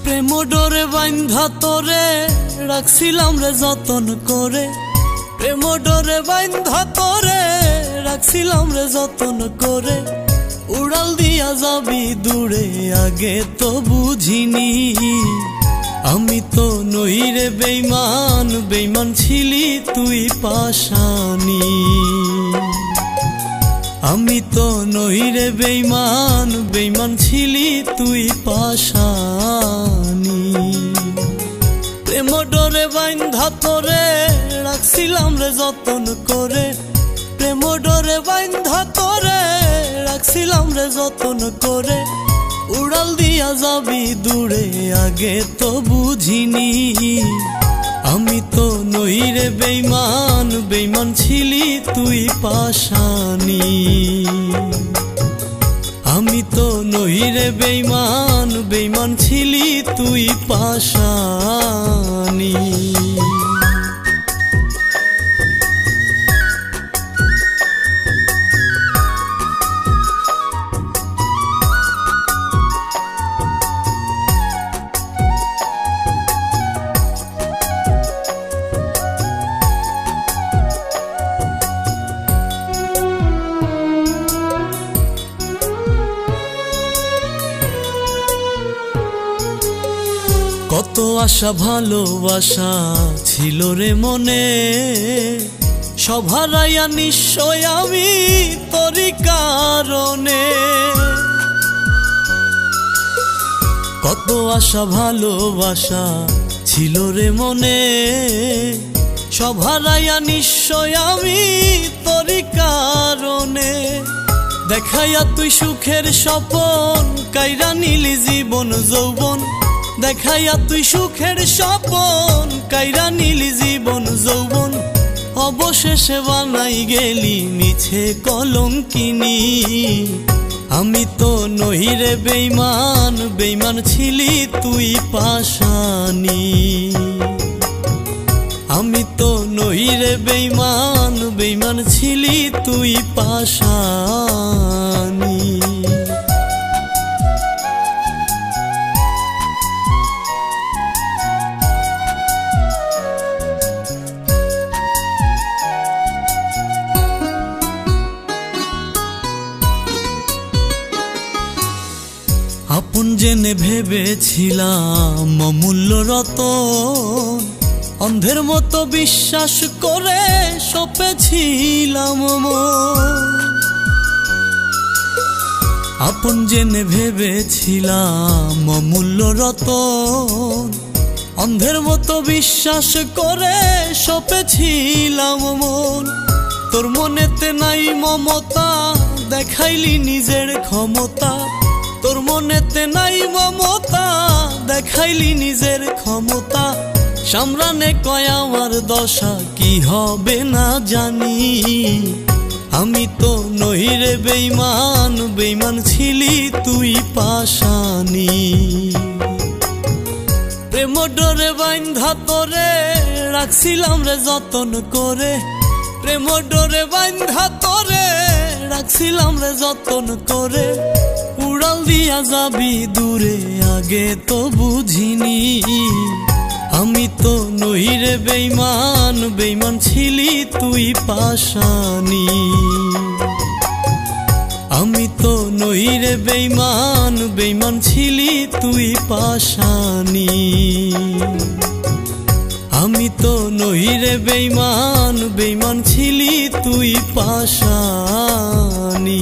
প্রেম ডোরে বাইন্ধা তোরে রাখছিলাম রে যতন করে, প্রেম ডোরে বাইন্ধা তোরে রাখছিলাম রে যতন করে। উড়াল দিয়া যাবি দূরে আগে তো বুঝিনি, আমি তো নই রে বেইমান, বেইমান ছিলি তুই পাশানি। আমি তো নই রে বেইমান, বেইমান ছিলি তুই পাশানি। প্রেম ডোরে বাইন্ধা তোরে রাখছিলাম রে যতন করে, প্রেম ডোরে বাইন্ধা তোরে রাখছিলাম রে যতন করে। উড়াল দিয়া যাবি দূরে আগে তো বুঝিনি, আমি তো নই রে বেইমান, বেইমান ছিলি তুই পাশানি। আমি তো নই রে বেইমান, বেইমান ছিলি তুই পাশানি। কত আশা ভালোবাসা ছিল রে মনে, সব হারাইয়া নিশ্চয় আমি তোরই কারণে। কত আশা ভালোবাসা ছিল রে মনে, সব হারাইয়া নিশ্চয় আমি তোরই কারণে। দেখাইয়া তুই সুখের স্বপন কাইরা নিলি জীবন যৌবন, দেখাইয়া তুই সুখের স্বপন কাইরা নিলি জীবন যৌবন। অবশেষে বানাই গেলি মিছে কলঙ্কিনী, আমি তো নই রে বেইমান, বেইমান ছিলি তুই পাশানি। আমি তো নই রে বেইমান, বেইমান ছিলি তুই পাশানি। আপন জেনে ভেবেছিলাম অমূল্য রতন, অন্ধের মতো বিশ্বাস করে সপেছিলাম মন। আপন জেনে ভেবেছিলাম অমূল্য রতন, অন্ধের মতো বিশ্বাস করে সপেছিলাম মন। তোর মনেতে নাই মমতা, দেখাইলি নিজের ক্ষমতা। তোর মনেতে নাই মমতা, দেখাইলি নিজের ক্ষমতা। সামরানে কয় আমার দশা কি হবে না জানি, আমি তো নই রে বেইমান, বেইমান ছিলি তুই পাশানি। প্রেম ডোরে বাইন্ধা তোরে রাখছিলাম রে যতন করে, প্রেম ডোরে বাইন্ধা তোরে রাখছিলাম রে যতন করে। উড়াল দিয়া যাবি দূরে আগে তো বুঝিনি, আমি তো নই রে বেইমান, বেইমান ছিলি তুই পাশানি। আমি তো নই রে বেইমান, বেইমান ছিলি তুই পাশানি। আমি তো নই রে বেইমান, বেইমান ছিলি তুই পাশানি।